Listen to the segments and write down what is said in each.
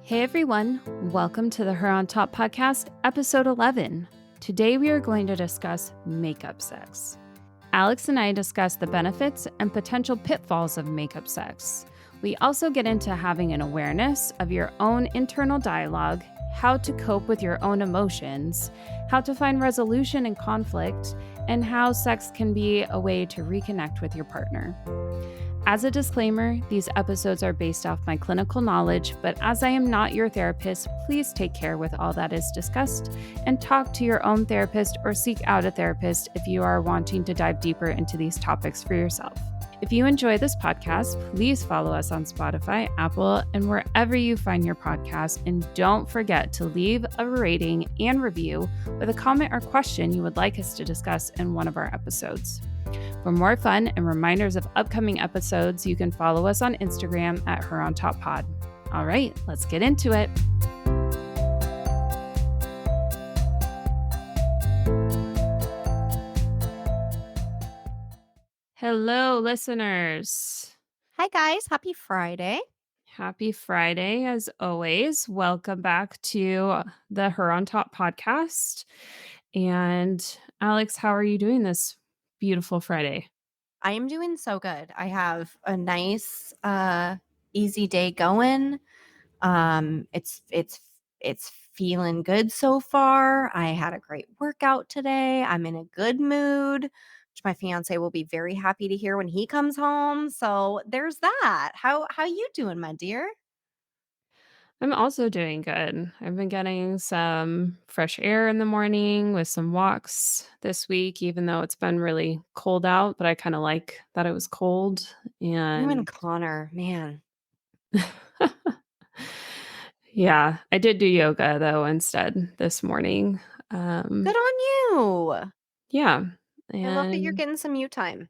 Hey everyone, welcome to the Her on Top podcast, episode 11. Today we are going to discuss makeup sex. Alex and I discuss the benefits and potential pitfalls of makeup sex. We also get into having an awareness of your own internal dialogue, how to cope with your own emotions, how to find resolution in conflict, and how sex can be a way to reconnect with your partner. As a disclaimer, these episodes are based off my clinical knowledge, but as I am not your therapist, please take care with all that is discussed and talk to your own therapist or seek out a therapist if you are wanting to dive deeper into these topics for yourself. If you enjoy this podcast, please follow us on Spotify, Apple, and wherever you find your podcast. And don't forget to leave a rating and review with a comment or question you would like us to discuss in one of our episodes. For more fun and reminders of upcoming episodes, you can follow us on Instagram at HerOnTopPod. All right, let's get into it. Hello, listeners. Hi, guys. Happy Friday. Happy Friday, as always. Welcome back to the Her on Top podcast. And Alex, how are you doing this beautiful Friday? I am doing so good. I have a nice, easy day going. It's feeling good so far. I had a great workout today. I'm in a good mood, which my fiance will be very happy to hear when he comes home. So there's that. How you doing, my dear? I'm also doing good. I've been getting some fresh air in the morning with some walks this week, even though it's been really cold out, but I kind of like that it was cold. You and And Connor, man. yeah, I did do yoga though instead this morning. Um, Good on you. yeah. I love that you're And getting some you time.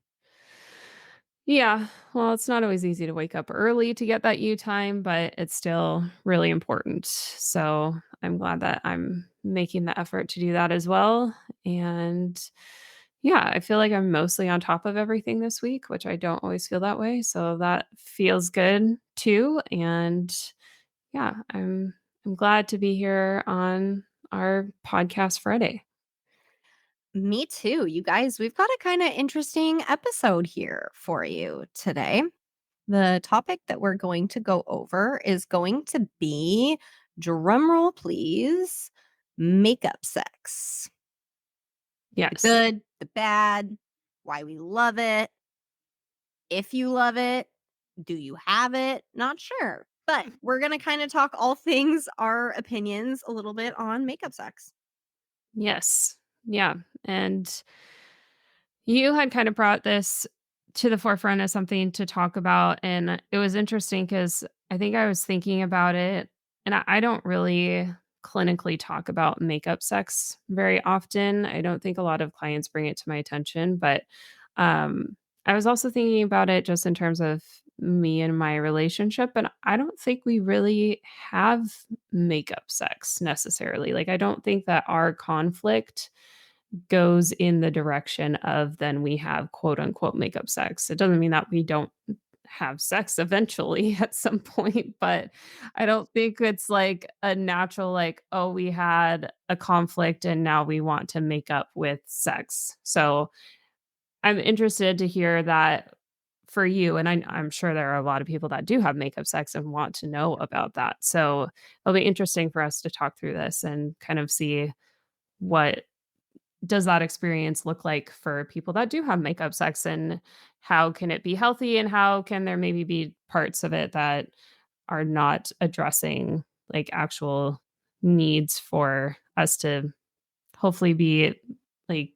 yeah, well, it's not always easy to wake up early to get that you time, but it's still really important. So I'm glad that I'm making the effort to do that as well. And yeah, I feel like I'm mostly on top of everything this week, which I don't always feel that way. So that feels good too. And yeah, I'm glad to be here on our podcast Friday. Me too. You guys, we've got a kind of interesting episode here for you today. The topic that we're going to go over is going to be, drumroll please, makeup sex. The Yes. good, the bad, why we love it, if you love it, do you have it? Not sure. But we're going to kind of talk all things, our opinions a little bit on makeup sex. Yes. Yeah. And you had kind of brought this to the forefront as something to talk about, and it was interesting because I think I was thinking about it, and I don't really clinically talk about makeup sex very often. I don't think a lot of clients bring it to my attention, but um, I was also thinking about it just in terms of me and my relationship, and I don't think we really have makeup sex necessarily. Like, I don't think that our conflict goes in the direction of then we have quote unquote makeup sex. It doesn't mean that we don't have sex eventually at some point, but I don't think it's like a natural, like, oh, we had a conflict and now we want to make up with sex. So I'm interested to hear that for you. And I'm sure there are a lot of people that do have makeup sex and want to know about that. So it'll be interesting for us to talk through this and kind of see what does that experience look like for people that do have makeup sex, and how can it be healthy, and how can there maybe be parts of it that are not addressing like actual needs for us to hopefully be like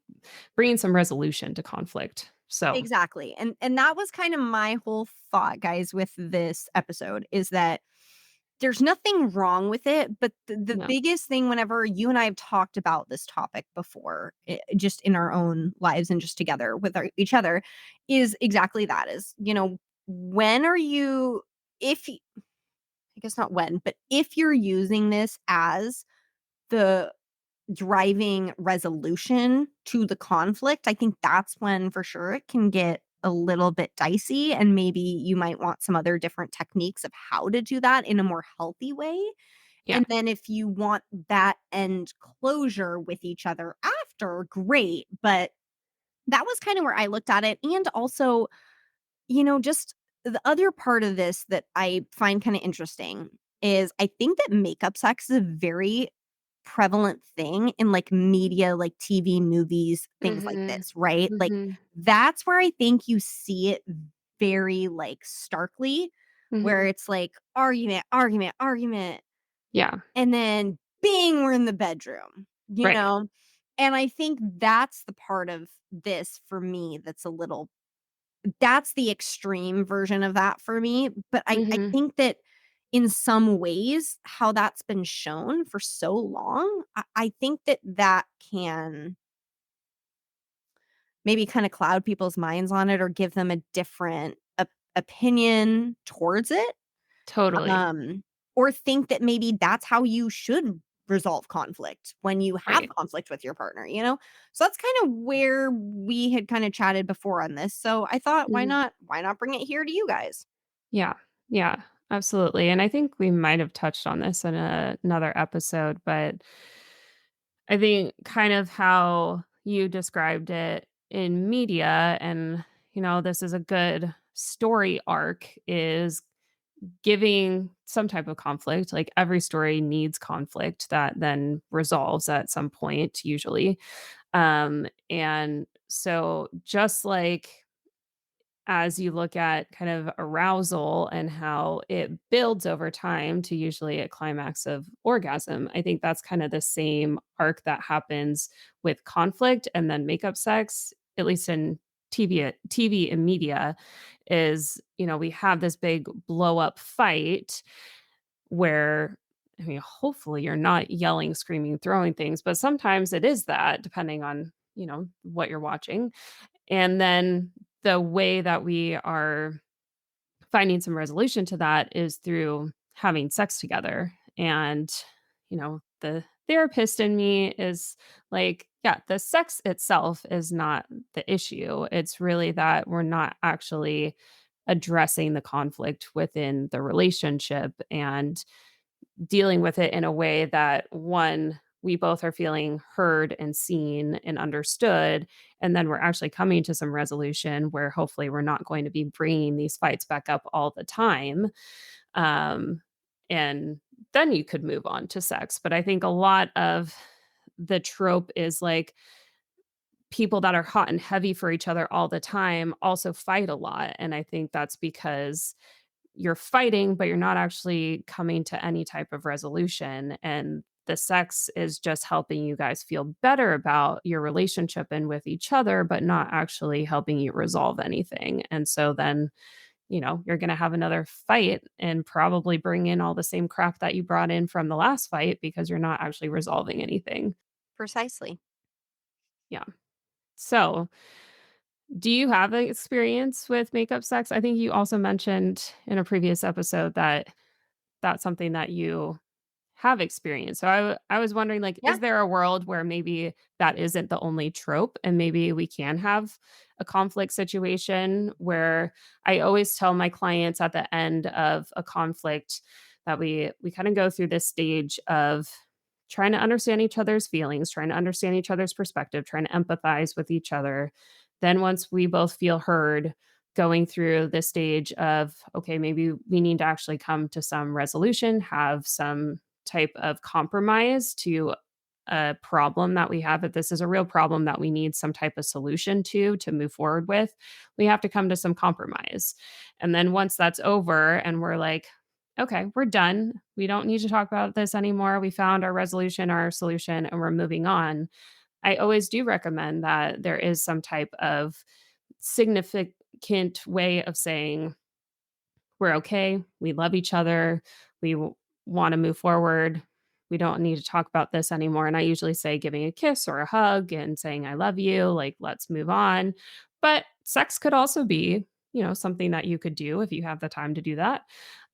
bringing some resolution to conflict. So, Exactly. And that was kind of my whole thought, guys, with this episode is that there's nothing wrong with it, but the no. biggest thing whenever you and I have talked about this topic before, just in our own lives and just together with each other, is exactly that is, when are you, if, I guess not when, but if you're using this as the driving resolution to the conflict, I think that's when for sure it can get a little bit dicey, and maybe you might want some other different techniques of how to do that in a more healthy way. Yeah. And then if you want that end closure with each other after, great. But that was kind of where I looked at it. And also, just the other part of this that I find kind of interesting is I think that makeup sex is a very prevalent thing in like media, like TV, movies, things like Mhm. this, right? Like Mhm. that's where I think you see it very like starkly, where Mhm. it's like argument, argument, argument, Yeah. and then bing, we're in the bedroom, you Right. know? And I think that's the part of this for me that's a little that's the extreme version of that for me, but I Mhm. think that in some ways, how that's been shown for so long, I think that that can maybe kinda cloud people's minds on it or give them a different opinion towards it, Totally. um, or think that maybe that's how you should resolve conflict when you have Right. conflict with your partner, you know? So that's kinda where we had kinda chatted before on this, so I thought, Mhm. why not bring it here to you guys? Yeah. Yeah. Absolutely. And I think we might have touched on this in another episode, but I think kind of how you described it in media, and this is a good story arc, is giving some type of conflict. Like every story needs conflict that then resolves at some point, usually. And so just like as you look at kind of arousal and how it builds over time to usually a climax of orgasm, I think that's kind of the same arc that happens with conflict and then makeup sex, at least in TV and media, is, we have this big blow up fight where, I mean, hopefully you're not yelling, screaming, throwing things, but sometimes it is that depending on, what you're watching. And then the way that we are finding some resolution to that is through having sex together. And, the therapist in me is like, yeah, the sex itself is not the issue. It's really that we're not actually addressing the conflict within the relationship and dealing with it in a way that, one, we both are feeling heard and seen and understood, and then we're actually coming to some resolution where hopefully we're not going to be bringing these fights back up all the time. um, and then you could move on to sex. But I think a lot of the trope is like people that are hot and heavy for each other all the time also fight a lot, and I think that's because you're fighting, but you're not actually coming to any type of resolution. And the sex is just helping you guys feel better about your relationship and with each other, but not actually helping you resolve anything. And so then, you're going to have another fight and probably bring in all the same crap that you brought in from the last fight because you're not actually resolving anything. Precisely. Yeah. So, do you have an experience with makeup sex? I think you also mentioned in a previous episode that that's something that you have experienced. So I was wondering, like, Yeah. is there a world where maybe that isn't the only trope and maybe we can have a conflict situation where I always tell my clients at the end of a conflict that we kind of go through this stage of trying to understand each other's feelings, trying to understand each other's perspective, trying to empathize with each other. Then once we both feel heard, going through the stage of, okay, maybe we need to actually come to some resolution, have some type of compromise to a problem that we have. If this is a real problem that we need some type of solution to move forward with, we have to come to some compromise. And then once that's over and we're like, okay, we're done. We don't need to talk about this anymore. We found our resolution, our solution, and we're moving on. I always do recommend that there is some type of significant way of saying, we're okay. We love each other. We want to move forward. We don't need to talk about this anymore. And I usually say giving a kiss or a hug and saying, I love you. Like, let's move on. But sex could also be, something that you could do if you have the time to do that,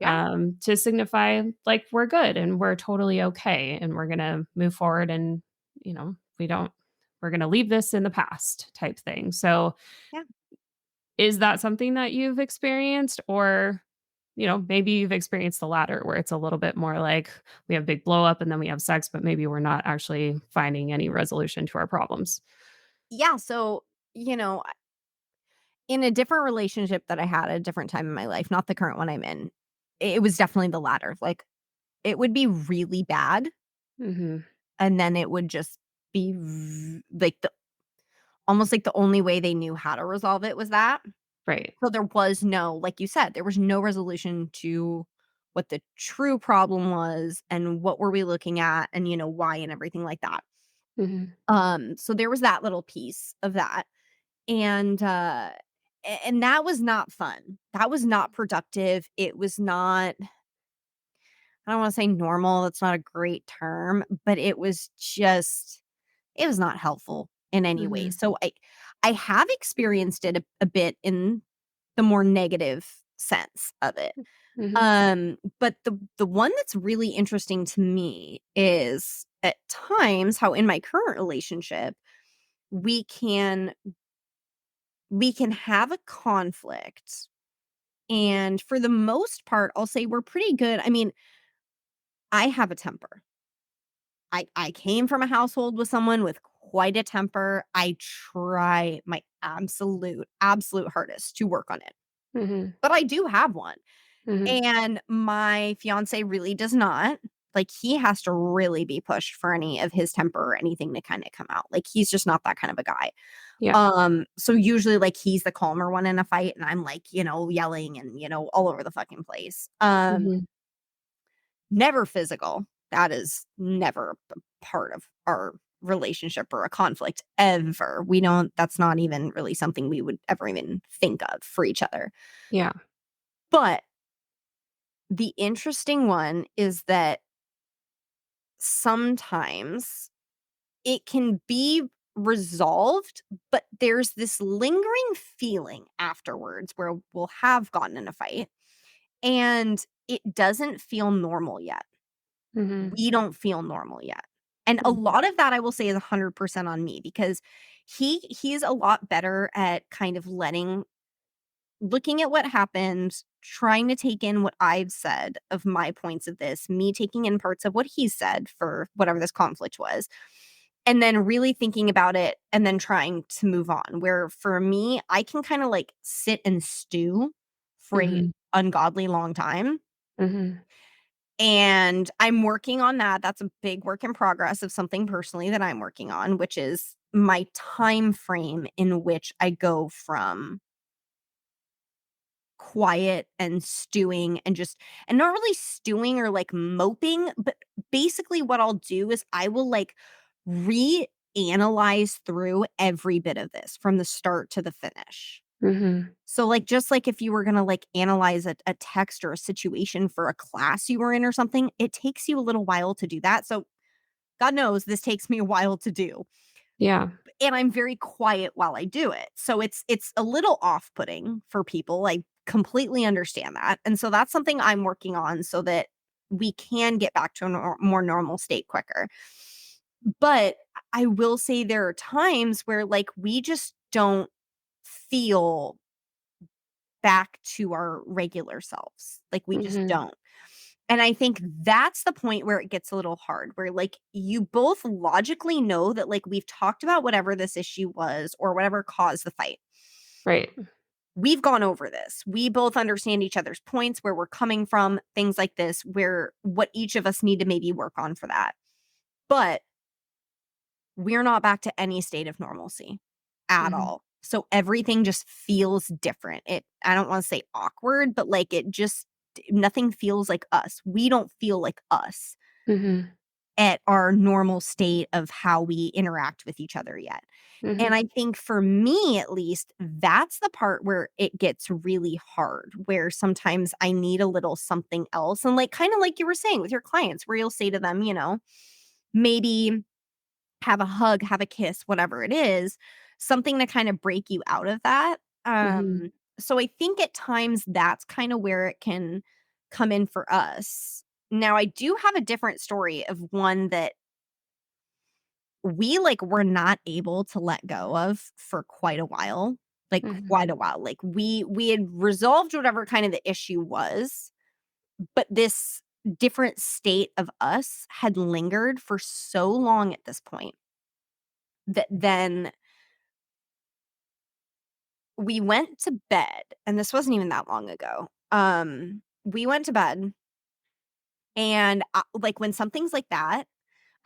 Yeah. to signify like we're good and we're totally okay. And we're going to move forward and, we don't, we're going to leave this in the past type thing. So, Yeah. Is that something that you've experienced? Or, maybe you've experienced the latter where it's a little bit more like we have big blow up and then we have sex, but maybe we're not actually finding any resolution to our problems. Yeah, so, you know, in a different relationship that I had at a different time in my life, not the current one I'm in, it was definitely the latter. Like, it would be really bad, Mhm. and then it would just be like the almost like the only way they knew how to resolve it was that. Right. So there was no, like you said, there was no resolution to what the true problem was and what were we looking at and why and everything like that. Mhm. So there was that little piece of that. And and that was not fun. That was not productive. It was not, I don't want to say normal, that's not a great term, but it was not helpful in any way. Mhm. So I have experienced it a bit in the more negative sense of it. Mhm. But the one that's really interesting to me is at times how in my current relationship we can we can have a conflict, and for the most part I'll say we're pretty good. I mean, I have a temper. I came from a household with someone with quite a temper. I try my absolute hardest to work on it. Mhm. But I do have one. Mhm. And my fiance really does not. Like, he has to really be pushed for any of his temper or anything to kinda come out. Like, he's just not that kind of a guy. Yeah. So usually, like, he's the calmer one in a fight, and I'm, like, yelling and, all over the fucking place. Mhm. Never physical. That is never a part of our relationship or a conflict ever. We don't That's not even really something we would ever even think of for each other. Yeah. But the interesting one is that sometimes it can be resolved, but there's this lingering feeling afterwards where we'll have gotten in a fight and it doesn't feel normal yet. Mhm. We don't feel normal yet. And a Mhm. lot of that I will say is 100% on me because he's a lot better at kind of looking at what happened, trying to take in what I've said of my points of this, me taking in parts of what he said for whatever this conflict was, and then really thinking about it and then trying to move on. Where for me, I can kind of like sit and stew for a Mhm. ungodly long time. Mhm. And I'm working on that. That's a big work in progress of something personally that I'm working on, which is my time frame in which I go from quiet and stewing and not really stewing or like moping, but basically what I'll do is I will like reanalyze through every bit of this from the start to the finish. Mhm. So like just like if you were gonna like analyze a text or a situation for a class you were in or something, it takes you a little while to do that. So God knows this takes me a while to do, Yeah. and I'm very quiet while I do it. So it's a little off-putting for people. I completely understand that. And so that's something I'm working on so that we can get back to a more normal state quicker. But I will say there are times where like we just don't feel back to our regular selves. Like we just Mhm. don't. And I think that's the point where it gets a little hard, where like you both logically know that like we've talked about whatever this issue was or whatever caused the fight. Right. We've gone over this. We both understand each other's points, where we're coming from, things like this, where what each of us need to maybe work on for that. But we're not back to any state of normalcy at Mhm. all. So everything just feels different. I don't want to say awkward, but like it just nothing feels like us. We don't feel like us Mhm. at our normal state of how we interact with each other yet. And Mhm. I think for me at least, that's the part where it gets really hard, where sometimes I need a little something else. And like kind of like you were saying with your clients, where you'll say to them, maybe have a hug, have a kiss, whatever it is, something to kind of break you out of that. Mhm. So I think at times that's kind of where it can come in for us. Now, I do have a different story of one that we like were not able to let go of for quite a while. like Mhm. quite a while. Like we had resolved whatever kind of the issue was, but this different state of us had lingered for so long at this point that then we went to bed, and this wasn't even that long ago. We went to bed, and, like, when something's like that,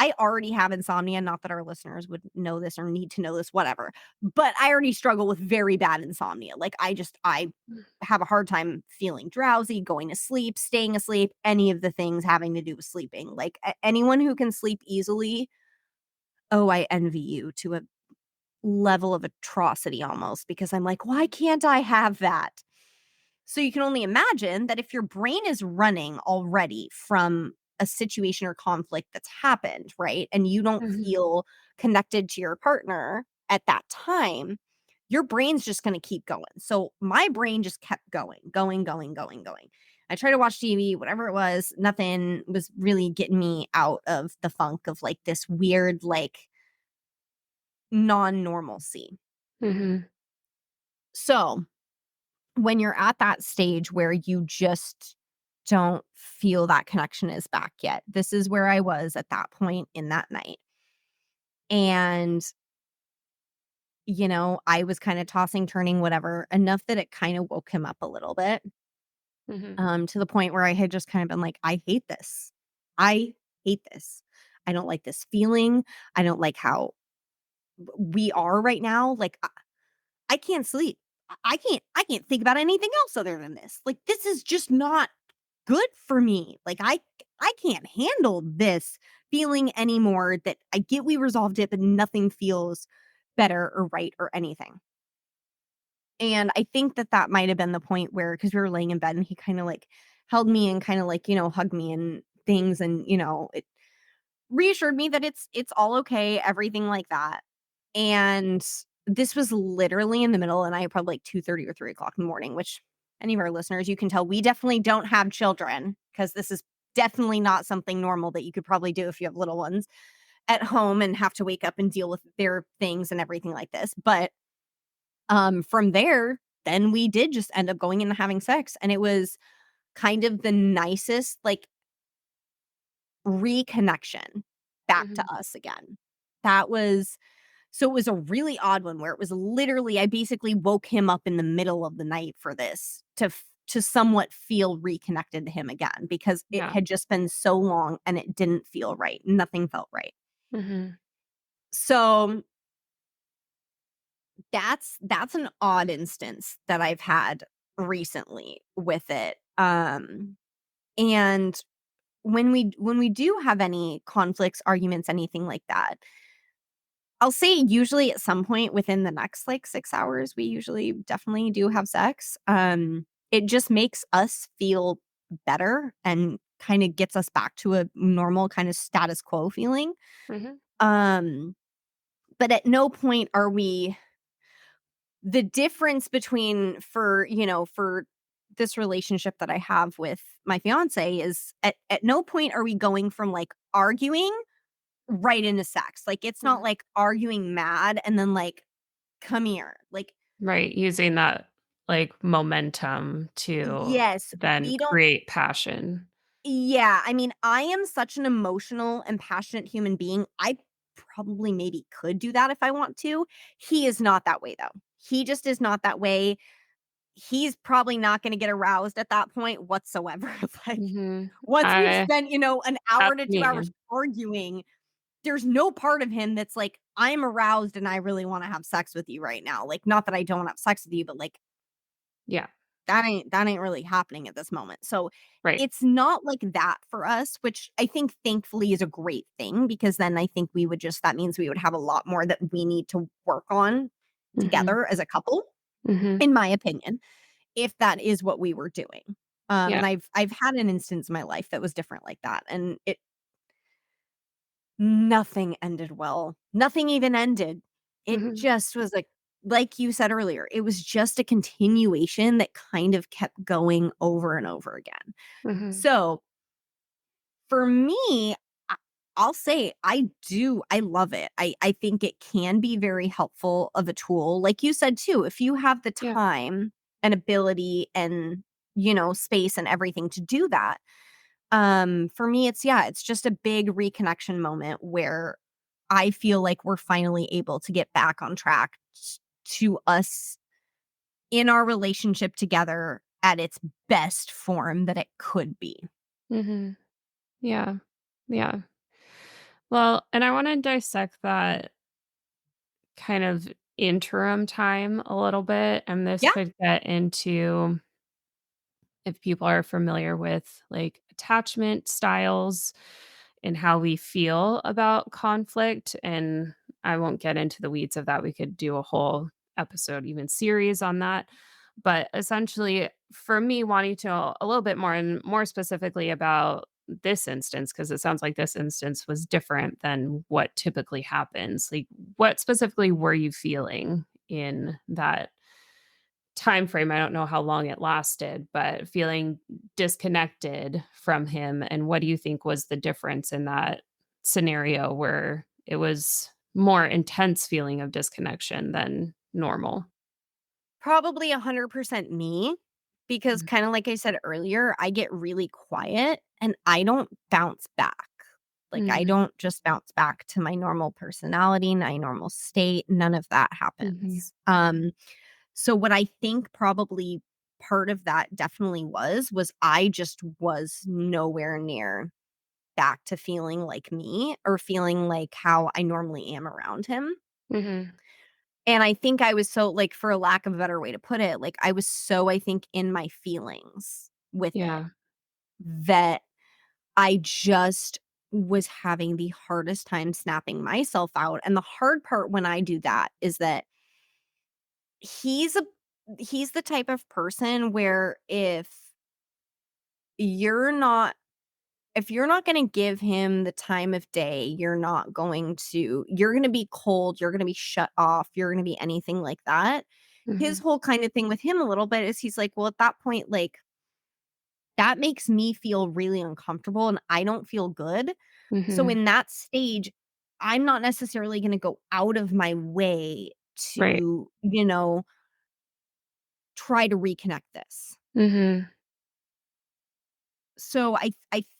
I already have insomnia, not that our listeners would know this or need to know this, whatever, but I already struggle with very bad insomnia. Like, I have a hard time feeling drowsy, going to sleep, staying asleep, any of the things having to do with sleeping. Like, anyone who can sleep easily, oh, I envy you to a level of atrocity almost, because I'm like, "Why can't I have that?" So you can only imagine that if your brain is running already from a situation or conflict that's happened, right? And you don't Mhm. feel connected to your partner at that time, your brain's just going to keep going. So my brain just kept going, going, going, going, going. I tried to watch TV, whatever it was, nothing was really getting me out of the funk of like this weird, like non normalcy. Mhm. So when you're at that stage where you just don't feel that connection is back yet. This is where I was at that point in that night. And, I was kind of tossing, turning, whatever, enough that it kind of woke him up a little bit, Mhm. to the point where I had just kind of been like, I hate this. I hate this. I don't like this feeling. I don't like how we are right now. Like, I can't sleep. I can't think about anything else other than this. Like, this is just not good for me. Like, I can't handle this feeling anymore. That I get we resolved it, but nothing feels better or right or anything. And I think that that might have been the point where, because we were laying in bed and he kind of like held me and kind of like, hugged me and things, and it reassured me that it's all okay, everything like that. And this was literally in the middle, and I probably like 2:30 or 3 o'clock in the morning, which any of our listeners, you can tell we definitely don't have children, because this is definitely not something normal that you could probably do if you have little ones at home and have to wake up and deal with their things and everything like this. But from there, then we did just end up going into having sex. And it was kind of the nicest, like, reconnection back to Mhm. us again. That was So it was a really odd one where it was literally I basically woke him up in the middle of the night for this to somewhat feel reconnected to him again, because it Yeah. had just been so long and it didn't feel right. Nothing felt right. Mhm. So that's an odd instance that I've had recently with it. And when we do have any conflicts, arguments, anything like that, I'll say usually at some point within the next, like, 6 hours, we usually definitely do have sex. It just makes us feel better and kinda gets us back to a normal kinda status quo feeling. Mhm. Um, but at no point are we the difference between for this relationship that I have with my fiance is at no point are we going from, like, arguing right into sex. Like, it's not Mhm. like arguing mad and then, like, "Come here." Like, Right, using that, like, momentum to yes, then we don't create passion. yeah, I mean, I am such an emotional and passionate human being. I probably maybe could do that if I want to. He is not that way, though. He just is not that way. He's probably not gonna get aroused at that point whatsoever. Like, Mhm. once we've I spent, an hour That's to 2 hours me. arguing, there's no part of him that's like, "I'm aroused and I really wanna have sex with you right now." Like, not that I don't wanna have sex with you, but, like, Yeah, that ain't really happening at this moment. So, right. it's not like that for us, which I think thankfully is a great thing, because then I think we would just that means we would have a lot more that we need to work on Mhm. together as a couple, Mhm. in my opinion, if that is what we were doing. Yeah. And I've had an instance in my life that was different like that, and it nothing ended well. Nothing even ended. It Mhm. just was like you said earlier, it was just a continuation that kind of kept going over and over again. Mhm. So, for me, I'll say I love it. I think it can be very helpful of a tool. Like you said too, if you have the Yeah. time and ability and, space and everything to do that. For me, it's just a big reconnection moment where I feel like we're finally able to get back on track to us in our relationship together at its best form that it could be. Mhm. Yeah. Yeah. Well, and I wanna dissect that kind of interim time a little bit, and this Yeah, could get into if people are familiar with, like, attachment styles and how we feel about conflict, and I won't get into the weeds of that, we could do a whole episode, even series on that, but essentially, for me, wanting to know a little bit more and more specifically about this instance, because it sounds like this instance was different than what typically happens, like, what specifically were you feeling in that time frame? I don't know how long it lasted, but feeling disconnected from him, and what do you think was the difference in that scenario where it was more intense feeling of disconnection than normal? probably 100% me because Mm, kind of like I said earlier, I get really quiet and I don't bounce back. Like I mhm, don't just bounce back to my normal personality, my normal state, none of that mhm, happens. So what I think probably part of that definitely was I just was nowhere near back to feeling like me or feeling like how I normally am around him. mhm, And I think I was so like, for a lack of a better way to put it, like I was so, I think, in my feelings with it yeah, that I just was having the hardest time snapping myself out. And the hard part when I do that is that he's a he's the type of person where you're not if you're not gonna give him the time of day, you're gonna be cold, you're gonna be shut off, you're gonna be anything like that. His mhm, whole kind of thing with him a little bit is he's like, "Well, at that point, like, that makes me feel really uncomfortable and I don't feel good. So mhm, in that stage, I'm not necessarily gonna go out of my way right, to, try to reconnect this." mhm, So I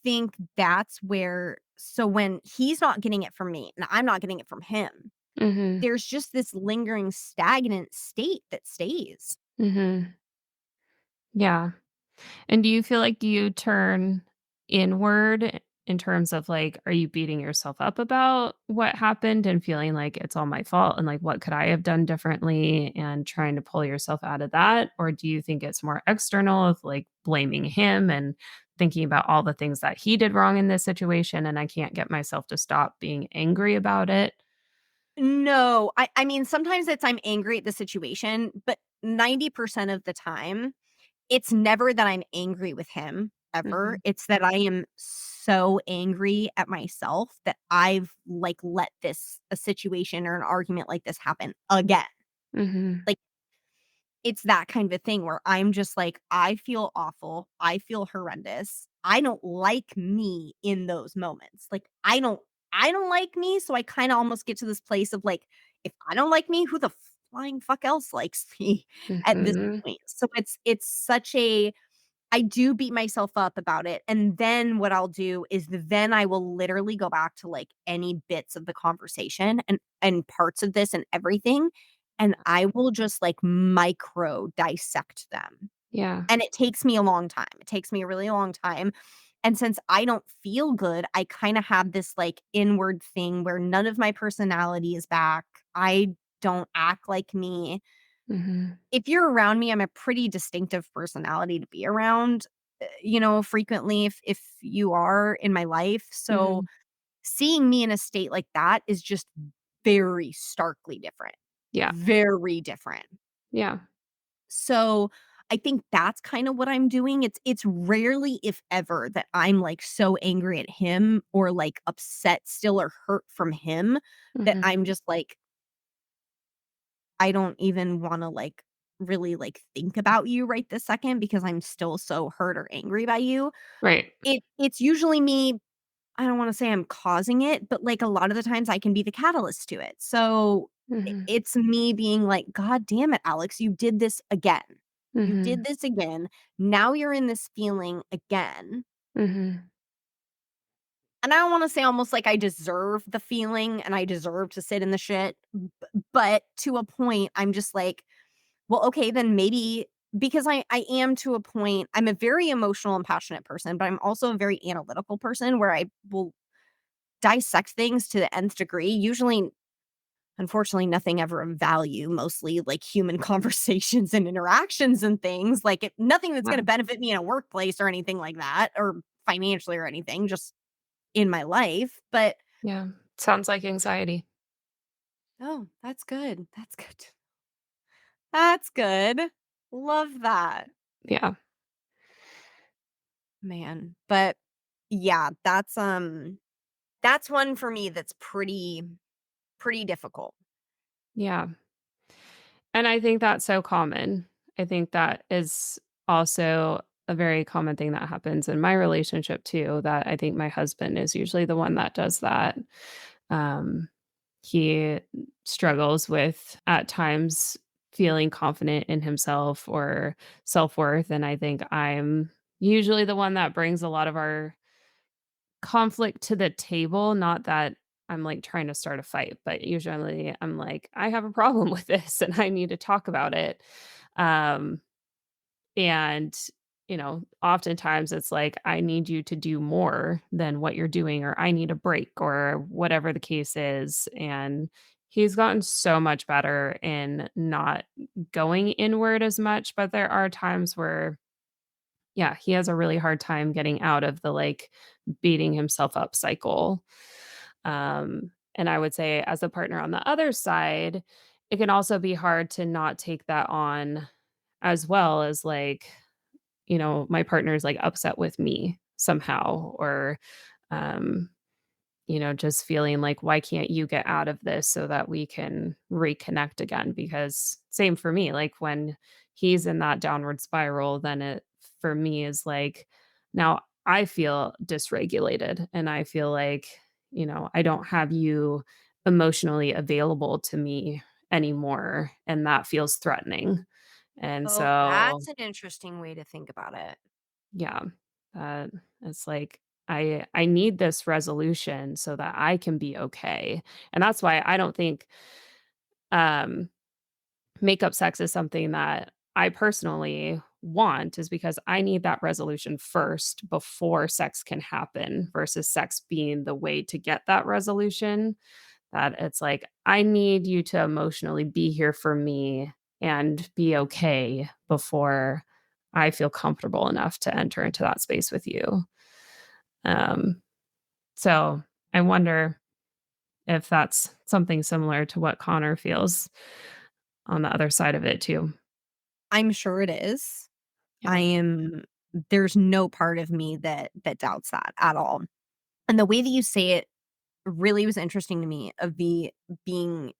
think that's where so when he's not getting it from me and I'm not getting it from him, mhm, there's just this lingering stagnant state that stays. mhm, yeah. And do you feel like you turn inward in terms of, like, are you beating yourself up about what happened and feeling like it's all my fault and, like, what could I have done differently and trying to pull yourself out of that? Or do you think it's more external of, like, blaming him and thinking about all the things that he did wrong in this situation and I can't get myself to stop being angry about it? No, I mean, sometimes it's I'm angry at the situation, but 90% of the time, it's never that I'm angry with him, ever. Mhm. It's that I am so angry at myself that I've, like, let this a situation or an argument like this happen again. Mhm. Like, it's that kind of a thing where I'm just like, I feel awful. I feel horrendous. I don't like me in those moments. Like, I don't like me, so I kinda almost get to this place of like, if I don't like me, who the flying fuck else likes me at this Mhm. point? So it's such a I do beat myself up about it, and then what I'll do is then I will literally go back to, like, any bits of the conversation and parts of this and everything, and I will just, like, micro dissect them, Yeah. and it takes me a long time. It takes me a really long time, and since I don't feel good, I kinda have this, like, inward thing where none of my personality is back. I don't act like me. Mhm. If you're around me, I'm a pretty distinctive personality to be around, frequently if you are in my life. So Mhm. seeing me in a state like that is just very starkly different. Yeah. Very different. Yeah. So I think that's kind of what I'm doing. It's rarely, if ever, that I'm like so angry at him or like upset still or hurt from him that Mhm. I'm just like, I don't even wanna, like, really, like, think about you right this second because I'm still so hurt or angry by you. Right. It's usually me I don't wanna say I'm causing it, but, like, a lot of the times I can be the catalyst to it. So, Mhm. it's me being like, "God damn it, Alex, you did this again. You Mhm. did this again. Now you're in this feeling again." Mhm. And I don't wanna say almost like I deserve the feeling and I deserve to sit in the shit, but to a point, I'm just like, "Well, okay, then maybe," because I am to a point. I'm a very emotional and passionate person, but I'm also a very analytical person where I will dissect things to the nth degree. Usually, unfortunately, nothing ever of value, mostly like human conversations and interactions and things. Like nothing that's Yeah. gonna benefit me in a workplace or anything like that, or financially or anything, just in my life. But Yeah. Sounds like anxiety. oh, that's good. That's good. That's good. Love that. Yeah. Man. But yeah, that's one for me that's pretty difficult. Yeah. And I think that's so common. I think that is also a very common thing that happens in my relationship too, that I think my husband is usually the one that does that. Um, he struggles with at times feeling confident in himself or self-worth. And I think I'm usually the one that brings a lot of our conflict to the table. Not that I'm like trying to start a fight, but usually I'm like, I have a problem with this and I need to talk about it. Um, and, oftentimes it's like, I need you to do more than what you're doing, or I need a break, or whatever the case is. And he's gotten so much better in not going inward as much. But there are times where, yeah, he has a really hard time getting out of the like beating himself up cycle. And I would say, as a partner on the other side, it can also be hard to not take that on as well as like, my partner is like upset with me somehow, or um just feeling like, why can't you get out of this so that we can reconnect again? Because same for me, like when he's in that downward spiral, then it for me is like, now I feel dysregulated and I feel like, I don't have you emotionally available to me anymore. And that feels threatening. And Oh, so, that's an interesting way to think about it. yeah, uh, it's like I need this resolution so that I can be okay, and that's why I don't think um, makeup sex is something that I personally want, is because I need that resolution first before sex can happen, versus sex being the way to get that resolution. That it's like, I need you to emotionally be here for me and be okay before I feel comfortable enough to enter into that space with you. Um, so I wonder if that's something similar to what Connor feels on the other side of it too. I'm sure it is. I Yeah. am There's no part of me that doubts that at all. And the way that you say it really was interesting to me, of the being,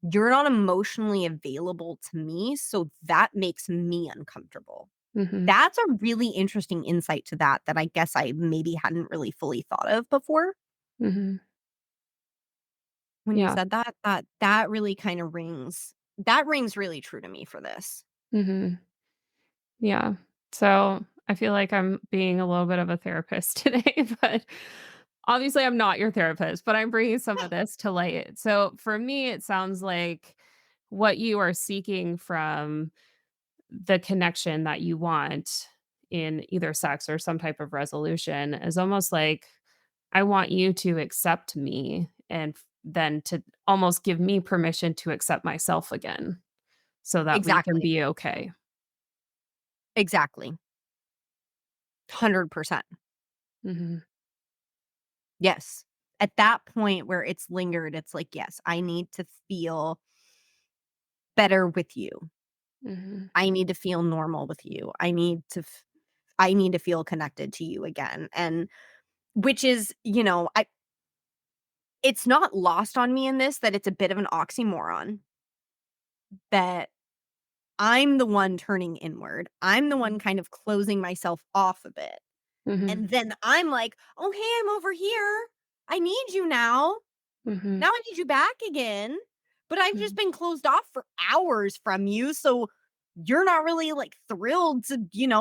"You're not emotionally available to me, so that makes me uncomfortable." Mhm. That's a really interesting insight to that I guess I maybe hadn't really fully thought of before. Mhm. When you Yeah. said that really kinda rings really true to me for this. Mhm. Yeah. So, I feel like I'm being a little bit of a therapist today, but obviously I'm not your therapist, but I'm bringing some of this to light. So, for me, it sounds like what you are seeking from the connection that you want in either sex or some type of resolution is almost like, I want you to accept me, and then to almost give me permission to accept myself again so that we can Exactly. be okay. Exactly. 100%. Mhm. Yes. At that point where it's lingered, it's like, "Yes, I need to feel better with you. Mhm. I need to feel normal with you. I need to feel connected to you again." And which is, it's not lost on me in this that it's a bit of an oxymoron, that I'm the one turning inward. I'm the one kind of closing myself off a bit. Mhm. And then I'm like, "Oh, hey, I'm over here. I need you now. Mhm. Now I need you back again. But I've just Mhm. been closed off for hours from you, so you're not really, like, thrilled to,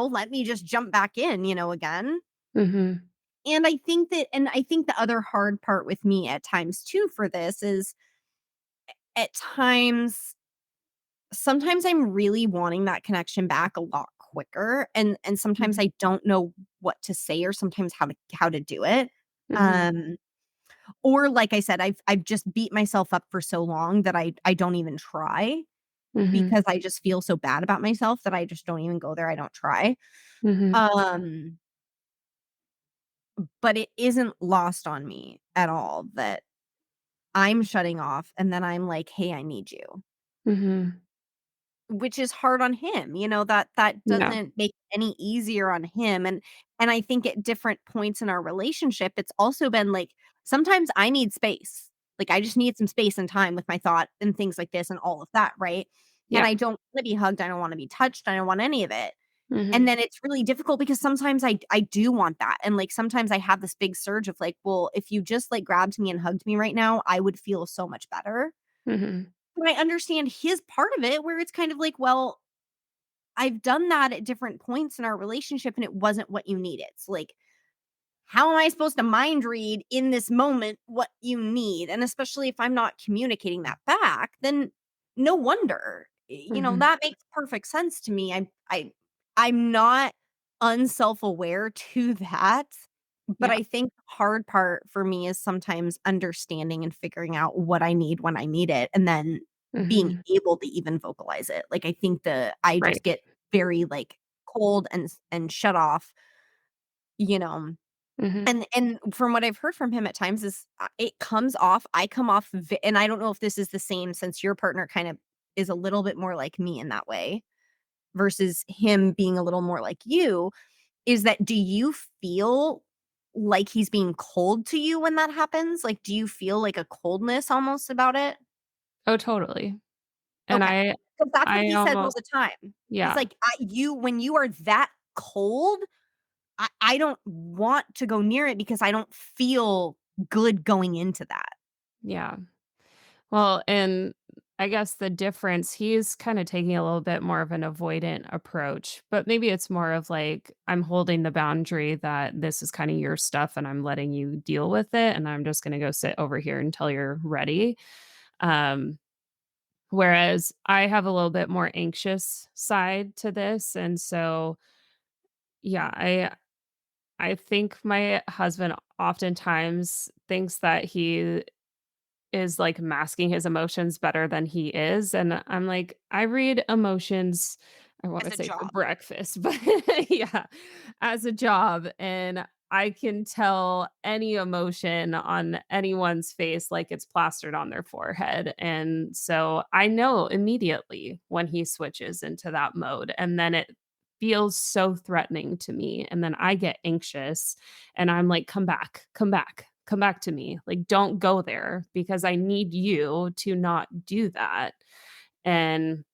let me just jump back in, again." Mhm. And I think the other hard part with me at times too for this is at times sometimes I'm really wanting that connection back a lot quicker, and sometimes Mhm. I don't know what to say or sometimes how to do it. Mhm. Um, or like I said, I've just beat myself up for so long that I don't even try Mhm. because I just feel so bad about myself that I just don't even go there. I don't try. Mhm. Um, but it isn't lost on me at all that I'm shutting off and then I'm like, "Hey, I need you." Mhm. Which is hard on him, that Yeah. doesn't make it any easier on him, and I think at different points in our relationship, it's also been, like, sometimes I need space. Like, I just need some space and time with my thought and things like this and all of that, right? And Yeah. I don't wanna be hugged, I don't wanna be touched, I don't want any of it. And Mhm. then it's really difficult because sometimes I do want that, and, like, sometimes I have this big surge of, like, "Well, if you just, like, grabbed me and hugged me right now, I would feel so much better." Mhm. But I understand his part of it where it's kind of like, "Well, I've done that at different points in our relationship and it wasn't what you needed." It's like, how am I supposed to mind read in this moment what you need? And especially if I'm not communicating that back, then no wonder. Mhm. That makes perfect sense to me. I'm not unself-aware to that, but Yeah. I think the hard part for me is sometimes understanding and figuring out what I need when I need it and then being Mhm. able to even vocalize it. Like I think that I Right. just get very like cold and shut off, you know Mhm. and from what I've heard from him at times is, it comes off I come off ve and I don't know if this is the same since your partner kind of is a little bit more like me in that way versus him being a little more like you, is that do you feel like he's being cold to you when that happens? Like, do you feel like a coldness almost about it? Oh, totally. And Okay, because that's what I he says all almost the time. He's yeah. like, when you are that cold, I don't want to go near it because I don't feel good going into that." Yeah. Well, and I guess the difference, he's kind of taking a little bit more of an avoidant approach, but maybe it's more of like, I'm holding the boundary that this is kind of your stuff and I'm letting you deal with it. And I'm just going to go sit over here until you're ready. Um, Whereas I have a little bit more anxious side to this. And so, yeah, I think my husband oftentimes thinks that he is, like, masking his emotions better than he is, and I'm like, I read emotions, I wanna As a say for job. breakfast, but yeah, as a job, and I can tell any emotion on anyone's face like it's plastered on their forehead, and so I know immediately when he switches into that mode, and then it feels so threatening to me, and then I get anxious, and I'm like, "Come back, come back, come back to me. Like, don't go there because I need you to not do that." And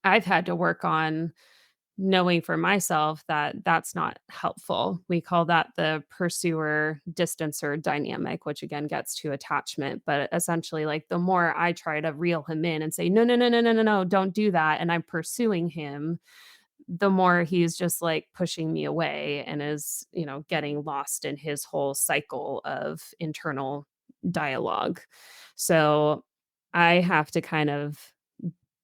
I've had to work on knowing for myself that that's not helpful. We call that the pursuer distancer dynamic, which again gets to attachment. But essentially, like the more I try to reel him in and say, no, no, no, no, no, no, no, don't do that. And I'm pursuing him, the more he's just, like, pushing me away and is, getting lost in his whole cycle of internal dialogue. So, I have to kind of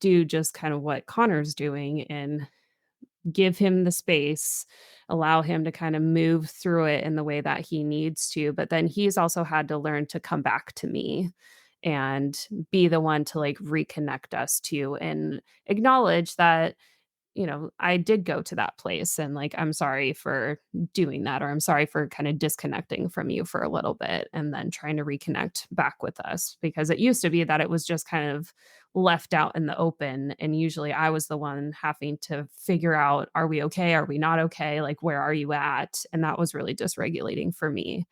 do just kind of what Connor's doing and give him the space, allow him to kind of move through it in the way that he needs to, but then he's also had to learn to come back to me and be the one to, like, reconnect us to and acknowledge that I did go to that place and, like, I'm sorry for doing that, or I'm sorry for kind of disconnecting from you for a little bit and then trying to reconnect back with us. Because it used to be that it was just kind of left out in the open. And usually I was the one having to figure out, are we okay? Are we not okay? Like, where are you at? And that was really dysregulating for me.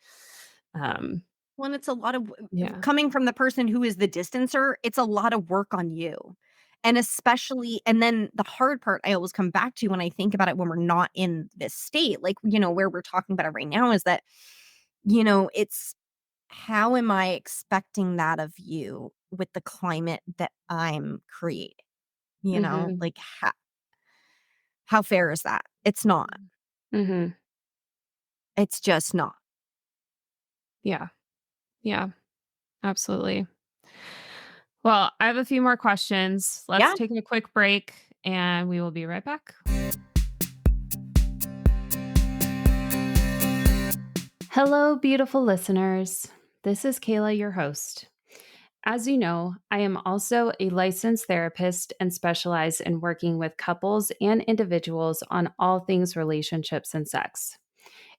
Um, Well, and it's a lot of yeah. coming from the person who is the distancer, it's a lot of work on you. And especially and then the hard part I always come back to when I think about it when we're not in this state, like, where we're talking about it right now is that, it's how am I expecting that of you with the climate that I'm creating? Mhm. Like how fair is that? It's not. Mhm. It's just not. Yeah. Yeah. Absolutely. Well, I have a few more questions. Let's Yeah. take a quick break and we will be right back. Hello, beautiful listeners. This is Kayla, your host. As you know, I am also a licensed therapist and specialize in working with couples and individuals on all things relationships and sex.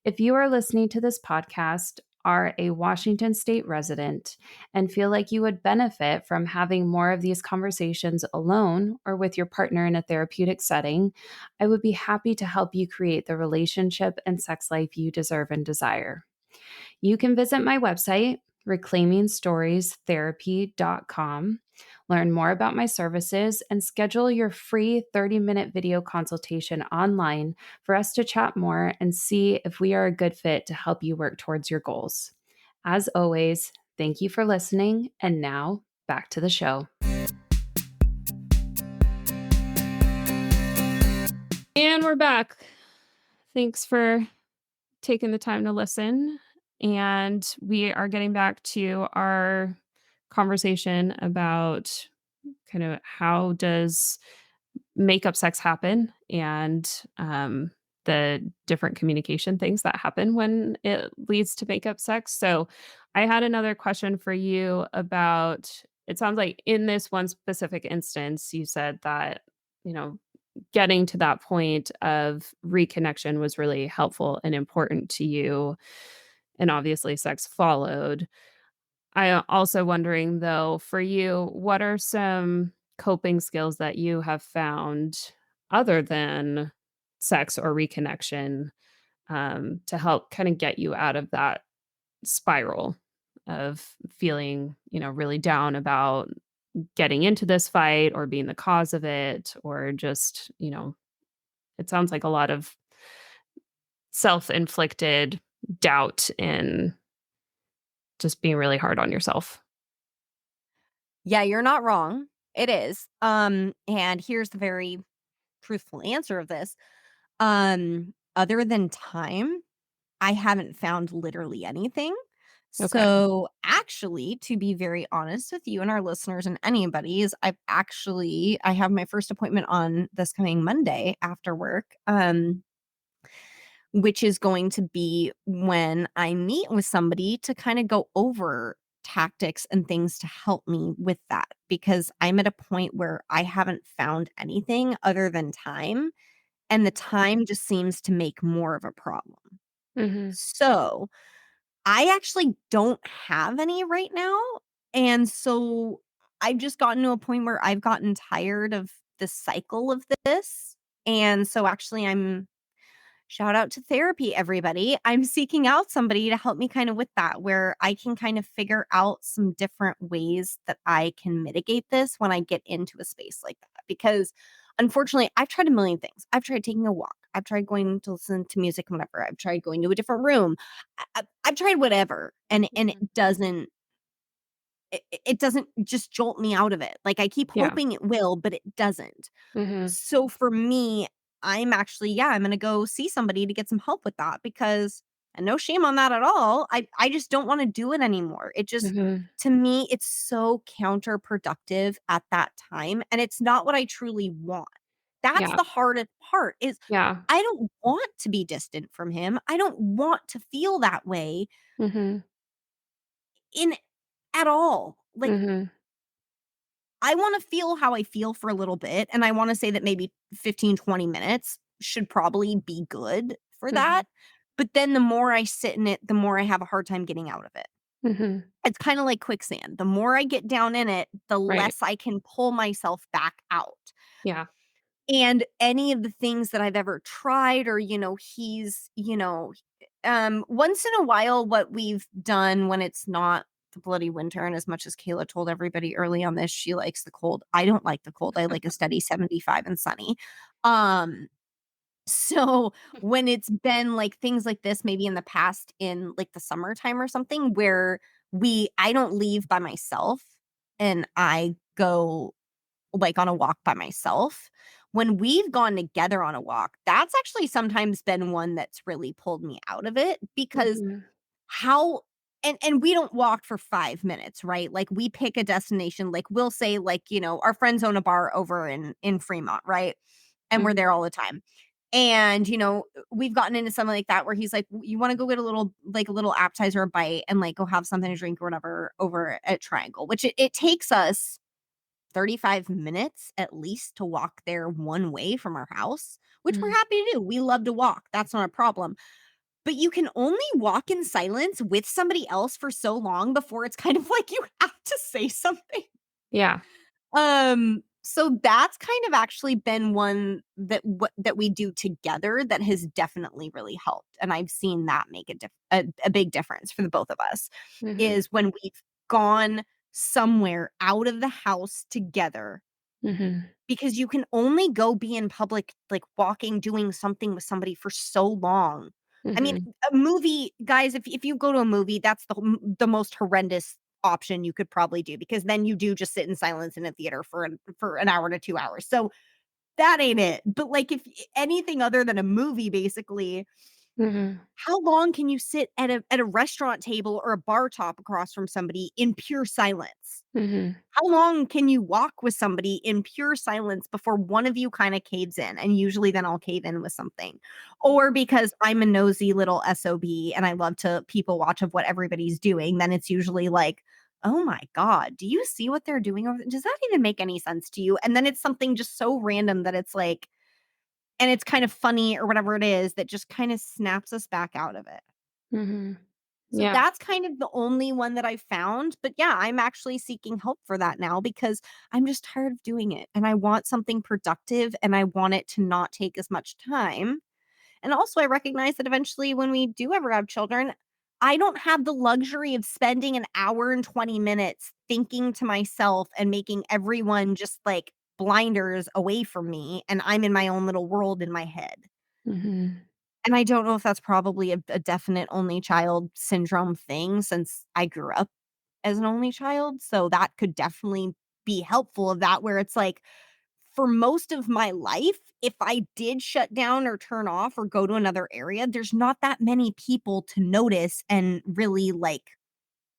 If you are listening to this podcast, are a Washington state resident, and feel like you would benefit from having more of these conversations alone or with your partner in a therapeutic setting, I would be happy to help you create the relationship and sex life you deserve and desire. You can visit my website, reclaimingstoriestherapy.com, learn more about my services, and schedule your free 30-minute video consultation online for us to chat more and see if we are a good fit to help you work towards your goals. As always, thank you for listening. And now back to the show. And we're back. Thanks for taking the time to listen. And we are getting back to our conversation about kind of how does makeup sex happen and the different communication things that happen when it leads to makeup sex. So I had another question for you about it sounds like in this one specific instance, you said that, you know, getting to that point of reconnection was really helpful and important to you. And obviously, sex followed. Also wondering though, for you, what are some coping skills that you have found other than sex or reconnection to help kind of get you out of that spiral of feeling, really down about getting into this fight or being the cause of it, or just, it sounds like a lot of self-inflicted doubt and just being really hard on yourself. Yeah, you're not wrong. It is. And here's the very truthful answer of this. Other than time, I haven't found literally anything. Okay. So, actually, to be very honest with you and our listeners and anybody, is I have my first appointment on this coming Monday after work. Which is going to be when I meet with somebody to kind of go over tactics and things to help me with that because I'm at a point where I haven't found anything other than time, and the time just seems to make more of a problem. Mhm. So, I actually don't have any right now, and so I've just gotten to a point where I've gotten tired of the cycle of this, and so actually I'm shout out to therapy, everybody. I'm seeking out somebody to help me kind of with that, where I can kind of figure out some different ways that I can mitigate this when I get into a space like that. Because unfortunately, I've tried a million things. I've tried taking a walk. I've tried going to listen to music, whatever. I've tried going to a different room. I've tried whatever, and it Mhm. doesn't just jolt me out of it. Like I keep Yeah. hoping it will, but it doesn't. Mhm. So for me, I'm actually I'm gonna go see somebody to get some help with that because and no shame on that at all. I just don't wanna do it anymore. It just Mhm. to me, it's so counterproductive at that time, and it's not what I truly want. That's Yeah. the hardest part is Yeah. I don't want to be distant from him. I don't want to feel that way Mhm. in at all. Like Mhm. I wanna feel how I feel for a little bit, and I wanna say that maybe 15, 20 minutes should probably be good for that, Mhm. but then the more I sit in it, the more I have a hard time getting out of it. Mhm. It's kinda like quicksand. The more I get down in it, the Right. less I can pull myself back out. Yeah. And any of the things that I've ever tried or, once in a while, what we've done when it's not the bloody winter, and as much as Kayla told everybody early on this, she likes the cold. I don't like the cold. I like a steady 75 and sunny. Um, so when it's been like things like this, maybe in the past in like the summertime or something where I don't leave by myself and I go like on a walk by myself. When we've gone together on a walk, that's actually sometimes been one that's really pulled me out of it because Mhm. how and we don't walk for 5 minutes, right? Like, we pick a destination, like, we'll say, like, our friends own a bar over in Fremont, right? And we're Mhm. there all the time. And, we've gotten into something like that where he's like, "You wanna go get a little appetizer or bite and, like, go have something to drink or whatever over at Triangle," which it takes us 35 minutes at least to walk there one way from our house, which we're Mhm. happy to do. We love to walk. That's not a problem. But you can only walk in silence with somebody else for so long before it's kind of like you have to say something. Yeah. So that's kind of actually been one that we do together that has definitely really helped, and I've seen that make a big difference for the both of us, Mhm. is when we've gone somewhere out of the house together Mhm. because you can only go be in public, like, walking, doing something with somebody for so long. I mean, Mhm. a movie guys, if you go to a movie, that's the most horrendous option you could probably do because then you do just sit in silence in a theater for an hour to 2 hours. So, that ain't it. But, like, if anything other than a movie, basically, Mhm. how long can you sit at a restaurant table or a bar top across from somebody in pure silence? Mhm. How long can you walk with somebody in pure silence before one of you kinda caves in? And usually then I'll cave in with something. Or because I'm a nosy little SOB and I love to people watch of what everybody's doing, then it's usually like, "Oh my god, do you see what they're doing over there? Does that even make any sense to you?" And then it's something just so random that it's like and it's kind of funny or whatever it is that just kinda snaps us back out of it. Mhm. So Yeah. that's kind of the only one that I've found, but yeah, I'm actually seeking help for that now because I'm just tired of doing it and I want something productive and I want it to not take as much time. And also I recognize that eventually when we do ever have children, I don't have the luxury of spending an hour and 20 minutes thinking to myself and making everyone just like blinders away from me and I'm in my own little world in my head. Mhm. And I don't know if that's probably a definite only child syndrome thing since I grew up as an only child, so that could definitely be helpful of that where it's like, for most of my life, if I did shut down or turn off or go to another area, there's not that many people to notice and really, like,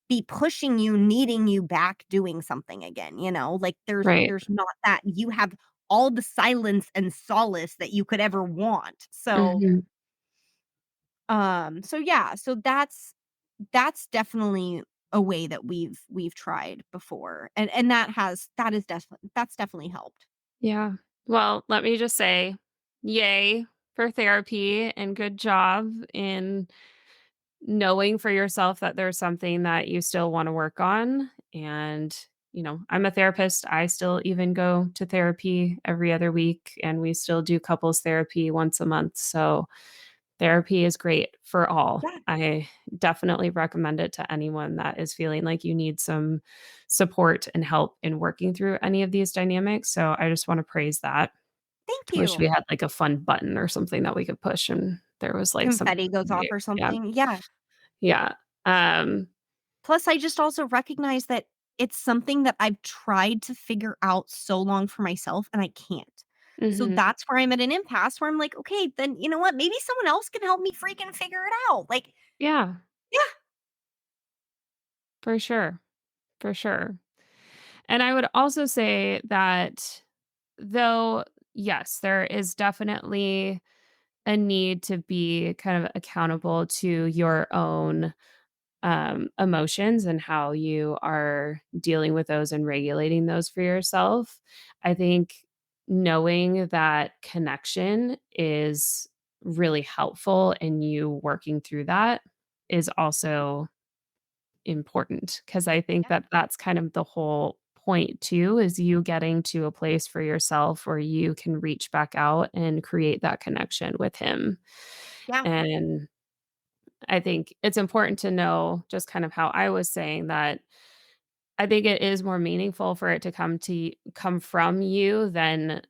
be pushing you, needing you back doing something again, you know? Like, Right. there's not that you have all the silence and solace that you could ever want, Mhm. so yeah, so that's definitely a way that we've tried before, and that's definitely helped. Yeah. Well, let me just say, yay for therapy and good job in knowing for yourself that there's something that you still wanna work on, and, I'm a therapist, I still even go to therapy every other week, and we still do couples therapy once a month, so therapy is great for all. Yeah, I definitely recommend it to anyone that is feeling like you need some support and help in working through any of these dynamics, so I just wanna praise that. thank Wish you. we had, like, a fun button or something that we could push and there was, like, some Confetti goes off or yeah, something, yeah. yeah, um Plus, I just also recognize that it's something that I've tried to figure out so long for myself, and I can't. So mhm. that's where I'm at an impasse where I'm like, "Okay, then you know what? Maybe someone else can help me freaking figure it out." Like, Yeah, yeah, for sure, for sure. And I would also say that though, yes, there is definitely a need to be kind of accountable to your own, emotions and how you are dealing with those and regulating those for yourself. I think knowing that connection is really helpful and you working through that is also important because I think yeah, that that's kind of the whole point too is you getting to a place for yourself where you can reach back out and create that connection with him. yeah. And I think it's important to know just kind of how I was saying that I think it is more meaningful for it to come from you than,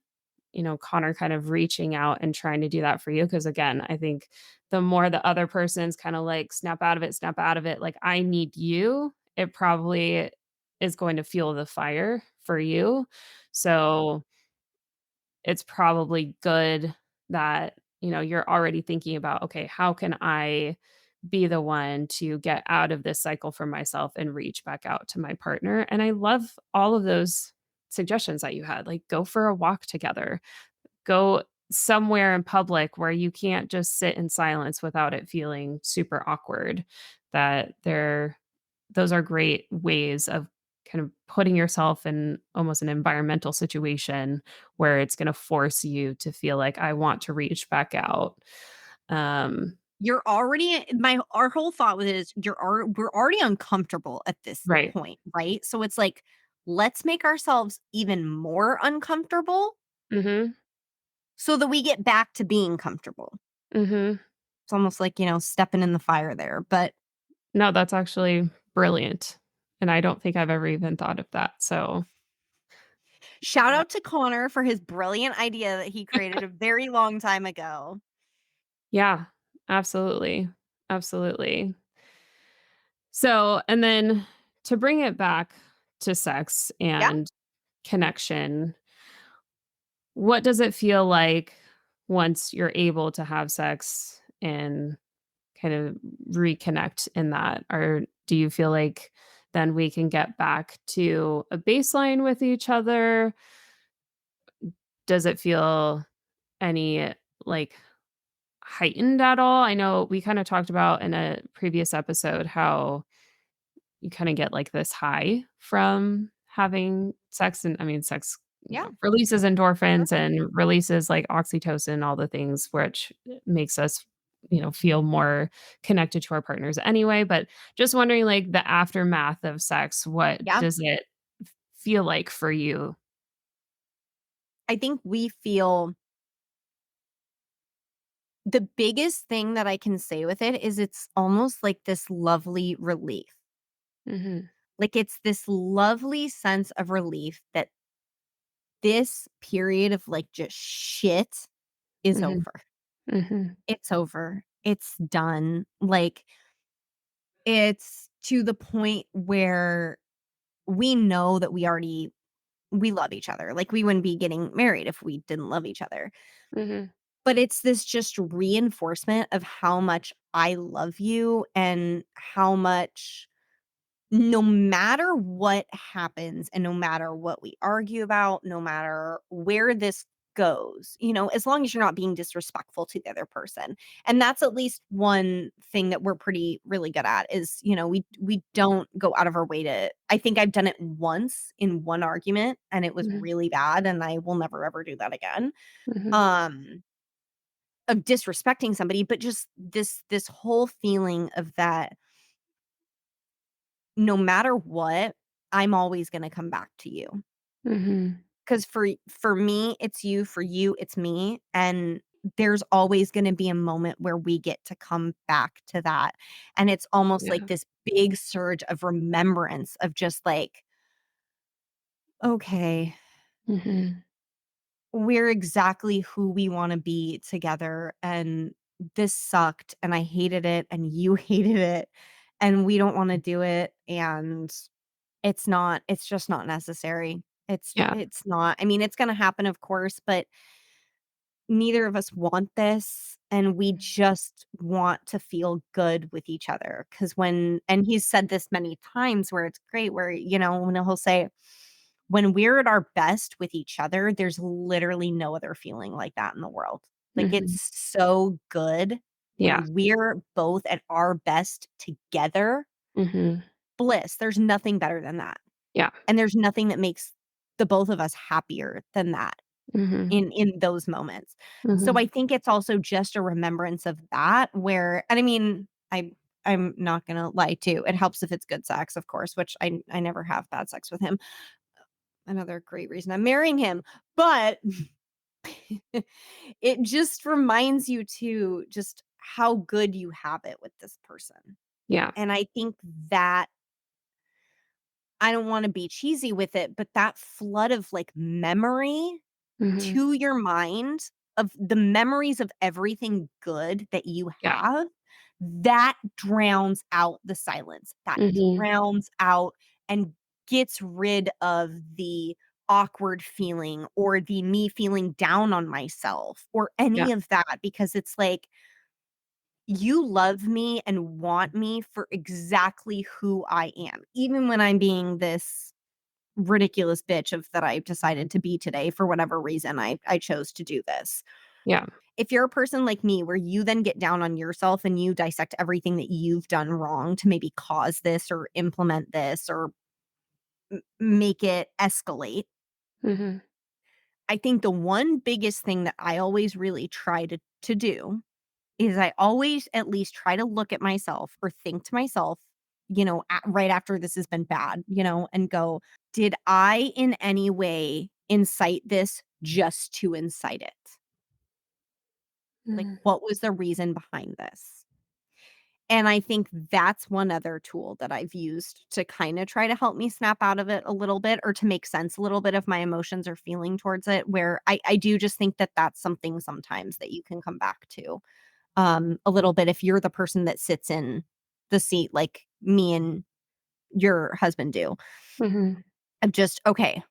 Connor kind of reaching out and trying to do that for you. Because again, I think the more the other person's kinda like, snap out of it," like, "I need you," it probably is going to fuel the fire for you. So, it's probably good that, you're already thinking about, "Okay, how can I be the one to get out of this cycle for myself and reach back out to my partner?" And I love all of those suggestions that you had, like, go for a walk together. Go somewhere in public where you can't just sit in silence without it feeling super awkward. That there those are great ways of kind of putting yourself in almost an environmental situation where it's gonna force you to feel like, "I want to reach back out." Um, You're already my our whole thought with it is we're already uncomfortable at this right. point, right? So it's like, let's make ourselves even more uncomfortable Mhm, so that we get back to being comfortable. mhm. It's almost like, stepping in the fire there, but No, that's actually brilliant, and I don't think I've ever even thought of that, so, shout uh out to Connor for his brilliant idea that he created a very long time ago. yeah, absolutely, absolutely. So, and then to bring it back to sex Yeah, and connection, what does it feel like once you're able to have sex and kind of reconnect in that? Or do you feel like then we can get back to a baseline with each other? Does it feel any like heightened at all? I know we kind of talked about in a previous episode how you kinda get, like, this high from having sex, and I mean, sex, yeah, releases endorphins totally. and releases, like, oxytocin, all the things which makes us, feel more connected to our partners anyway, but just wondering, like, the aftermath of sex, what Yeah. does it feel like for you? I think we feel the biggest thing that I can say with it is it's almost like this lovely relief. Mhm, Like, it's this lovely sense of relief that this period of, like, just shit is mhm, over. mhm, It's over. It's done. Like, it's to the point where we know that we love each other. Like, we wouldn't be getting married if we didn't love each other. mhm, But it's this just reinforcement of how much I love you and how much no matter what happens and no matter what we argue about, no matter where this goes, as long as you're not being disrespectful to the other person. And that's at least one thing that we're pretty really good at is, we don't go out of our way to I think I've done it once in one argument and it was mhm, really bad and I will never ever do that again. mhm, Um of disrespecting somebody, but just this whole feeling of that no matter what, I'm always gonna come back to you. mhm. 'Cause for me, it's you, for you, it's me, and there's always gonna be a moment where we get to come back to that, and it's almost like Yeah. this big surge of remembrance of just like, "Okay, Mhm, we're exactly who we wanna be together, and this sucked, and I hated it, and you hated it, and we don't wanna do it, and it's just not necessary. yeah, It's not I mean, it's gonna happen, of course, but neither of us want this, and we just want to feel good with each other. Because and he's said this many times where it's great where, when he'll say, "When we're at our best with each other, there's literally no other feeling like that in the world." Like, it's mhm, so good yeah, when we're both at our best together, mhm, bliss, there's nothing better than that. yeah, And there's nothing that makes the both of us happier than that mhm, in those moments. So mhm, I think it's also just a remembrance of that where and I mean, I'm not gonna lie too. It helps if it's good sex, of course, which I never have bad sex with him. Another great reason I'm marrying him. But it just reminds you to just how good you have it with this person. Yeah. And I think that I don't wanna be cheesy with it, but that flood of, like, memory Mhm. to your mind of the memories of everything good that you Yeah. have, that drowns out the silence. That Mhm. drowns out and gets rid of the awkward feeling or the me feeling down on myself or Yeah. any of that because it's like, you love me and want me for exactly who I am, even when I'm being this ridiculous bitch of that I decided to be today for whatever reason I chose to do this. Yeah. If you're a person like me where you then get down on yourself and you dissect everything that you've done wrong to maybe cause this or implement this or make it escalate, Mhm. I think the one biggest thing that I always really try to do is I always at least try to look at myself or think to myself, right after this has been bad, and go, did I in any way incite this just to incite it? Like, Mhm. what was the reason behind this? And I think that's one other tool that I've used to kind of try to help me snap out of it a little bit or to make sense a little bit of my emotions or feeling towards it, where I do just think that that's something sometimes that you can come back to a little bit if you're the person that sits in the seat like me and your husband do. Mhm. Of just, okay,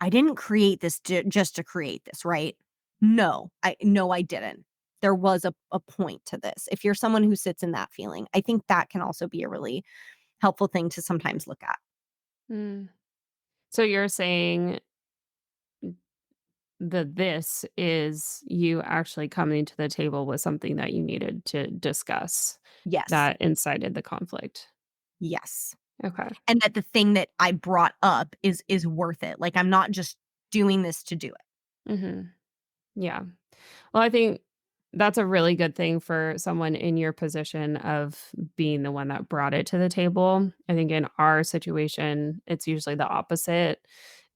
I didn't create this just to create this, right? No, I didn't. There was a point to this. If you're someone who sits in that feeling, I think that can also be a really helpful thing to sometimes look at. Mm. So you're saying that this is you actually coming to the table with something that you needed to discuss Yes. that incited the conflict. Yes. Okay. And that the thing that I brought up is worth it. Like I'm not just doing this to do it. Mhm. Yeah. Well, I think that's a really good thing for someone in your position of being the one that brought it to the table. I think in our situation, it's usually the opposite.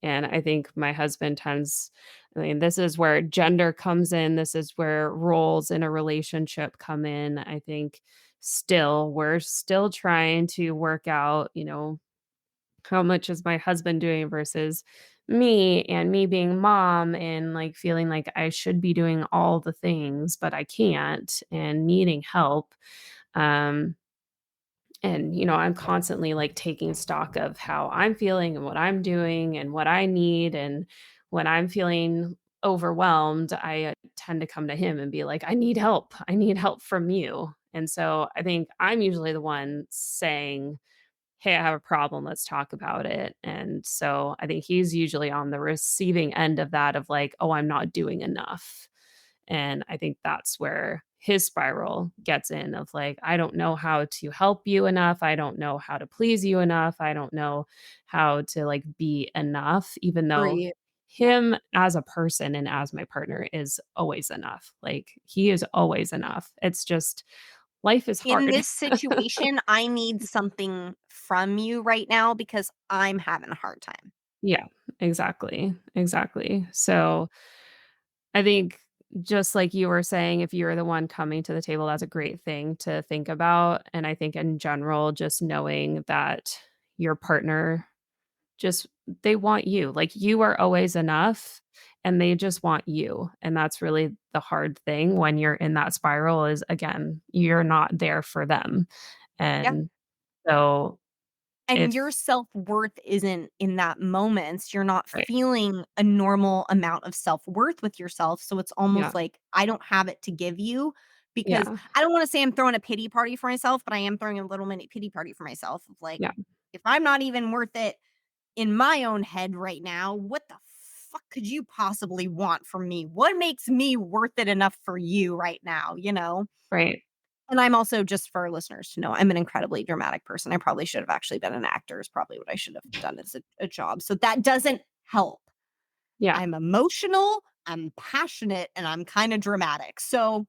And I think my husband tends, I mean, this is where gender comes in. This is where roles in a relationship come in. I think still, we're still trying to work out, how much is my husband doing versus me and me being mom and, like, feeling like I should be doing all the things, but I can't and needing help. Um, I'm constantly, like, taking stock of how I'm feeling and what I'm doing and what I need, and when I'm feeling overwhelmed, I, tend to come to him and be like, "I need help. I need help from you." And so I think I'm usually the one saying, "Hey, I have a problem, let's talk about it." And so I think he's usually on the receiving end of that of like, "Oh, I'm not doing enough." And I think that's where his spiral gets in of like, "I don't know how to help you enough. I don't know how to please you enough. I don't know how to like be enough," even though Agree. Yeah. him as a person and as my partner is always enough. Like he is always enough. It's just life is In hard. this situation, I need something from you right now because I'm having a hard time. Yeah, exactly, exactly. So, I think just like you were saying, if you're the one coming to the table, that's a great thing to think about, and I think in general, just knowing that your partner just they want you, like, you are always enough, and they just want you, and that's really the hard thing when you're in that spiral is, again, you're not there for them, Yeah. and so And your if self-worth isn't in that moment. You're not right, feeling a normal amount of self-worth with yourself. So it's yeah, almost like I don't have it to give you because yeah, I don't want to say I'm throwing a pity party for myself, but I am throwing a little mini pity party for myself of like, yeah, if I'm not even worth it in my own head right now, what the fuck could you possibly want from me? What makes me worth it enough for you right now, you know? right, And I'm also just for our listeners to know, I'm an incredibly dramatic person. I probably should have actually been an actor is probably what I should have done as a job. So that doesn't help. yeah, I'm emotional, I'm passionate, and I'm kind of dramatic. So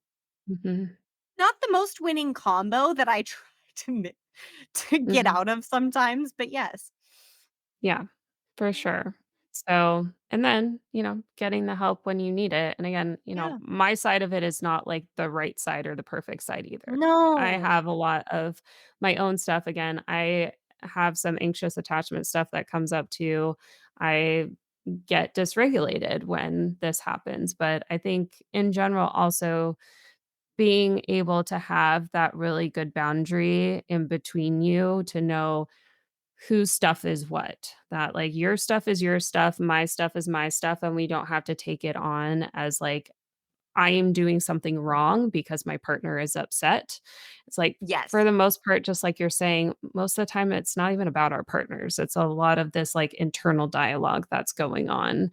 mhm. not the most winning combo that I try to get Mhm. out of sometimes, but yes. Yeah, for sure. So, and then, getting the help when you need it. And again, Yeah. my side of it is not like the right side or the perfect side either. I No. have a lot of my own stuff. Again, I have some anxious attachment stuff that comes up too. I get dysregulated when this happens. But I think in general, also being able to have that really good boundary in between you to know whose stuff is what. That, like, your stuff is your stuff, my stuff is my stuff, and we don't have to take it on as, like, I am doing something wrong because my partner is upset. It's like, for Yes. the most part, just like you're saying, most of the time, it's not even about our partners. It's a lot of this, like, internal dialogue that's going on,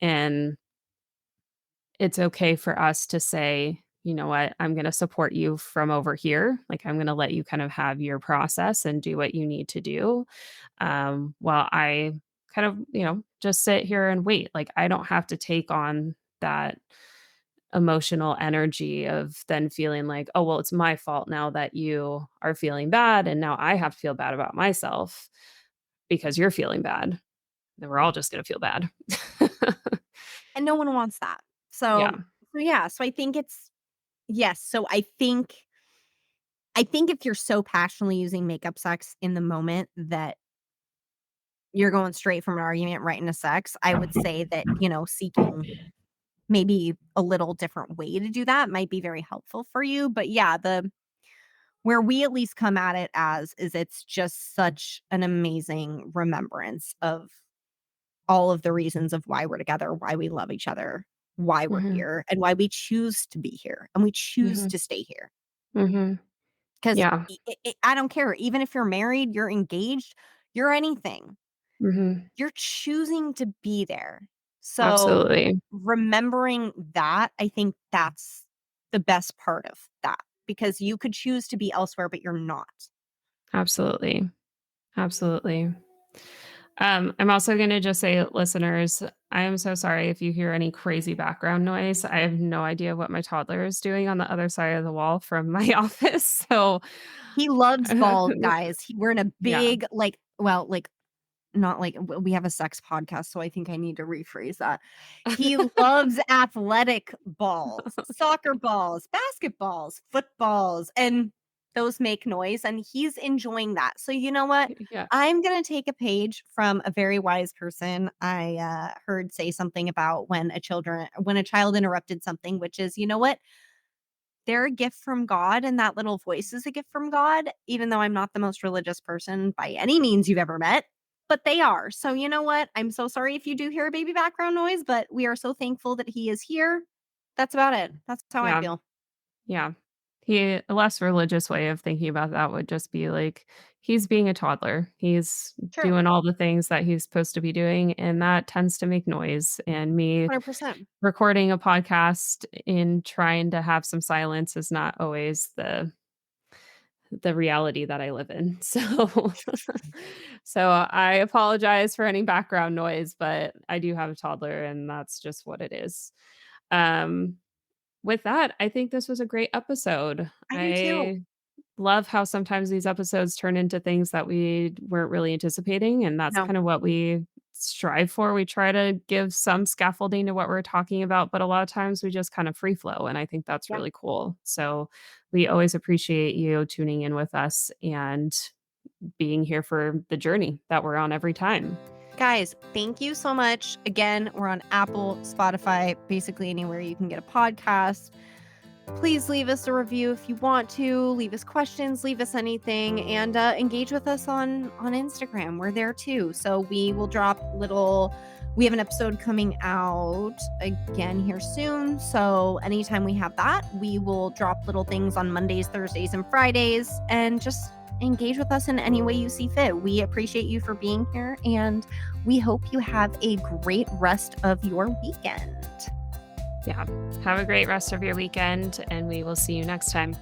and it's okay for us to say, "You know what? I'm gonna support you from over here. Like, I'm gonna let you kind of have your process and do what you need to do, while I kind of, just sit here and wait." Like, I don't have to take on that emotional energy of then feeling like, "Oh, well, it's my fault now that you are feeling bad, and now I have to feel bad about myself because you're feeling bad." Then we're all just gonna feel bad. And no one wants that. Yeah. So yeah, so I think it's yes, so I think if you're so passionately using makeup sex in the moment that you're going straight from an argument right into sex, I would say that, seeking maybe a little different way to do that might be very helpful for you. But yeah, the where we at least come at it as is it's just such an amazing remembrance of all of the reasons of why we're together, why we love each other, why we're Mhm. here, and why we choose to be here and we choose Mhm. to stay here. Mhm. 'Cause Yeah. I don't care, even if you're married, you're engaged, you're anything, Mhm. you're choosing to be there. So, Absolutely. remembering that, I think that's the best part of that, because you could choose to be elsewhere, but you're not. Absolutely. Absolutely. I'm also gonna just say, listeners, I am so sorry if you hear any crazy background noise. I have no idea what my toddler is doing on the other side of the wall from my office, so He loves balls, guys. We're in a yeah. big, like well, like, not like we have a sex podcast, so I think I need to rephrase that. He loves athletic balls, soccer balls, basketballs, footballs, and those make noise, and he's enjoying that. So you know what? Yeah. I'm gonna take a page from a very wise person I, heard say something about when a child interrupted something, which is, you know what? They're a gift from God, and that little voice is a gift from God, even though I'm not the most religious person by any means you've ever met, but they are. So, you know what? I'm so sorry if you do hear a baby background noise, but we are so thankful that he is here. That's about it. That's how I Yeah. feel. Yeah. A less religious way of thinking about that would just be like, he's being a toddler. He's True. doing all the things that he's supposed to be doing, and that tends to make noise, and me 100%. recording a podcast in trying to have some silence is not always the reality that I live in. So so I apologize for any background noise, but I do have a toddler and that's just what it is. Um with that, I think this was a great episode. I do too. I love how sometimes these episodes turn into things that we weren't really anticipating, and that's No. kind of what we strive for. We try to give some scaffolding to what we're talking about, but a lot of times we just kind of free flow, and I think that's Yeah. really cool. So, we always appreciate you tuning in with us and being here for the journey that we're on every time. Guys, thank you so much. Again, we're on Apple, Spotify, basically anywhere you can get a podcast. Please leave us a review if you want to. Leave us questions, leave us anything, and engage with us on Instagram. We're there too. So we will drop little. We have an episode coming out again here soon. So anytime we have that, we will drop little things on Mondays, Thursdays, and Fridays, and just engage with us in any way you see fit. We appreciate you for being here, and we hope you have a great rest of your weekend. Yeah. Have a great rest of your weekend, and we will see you next time.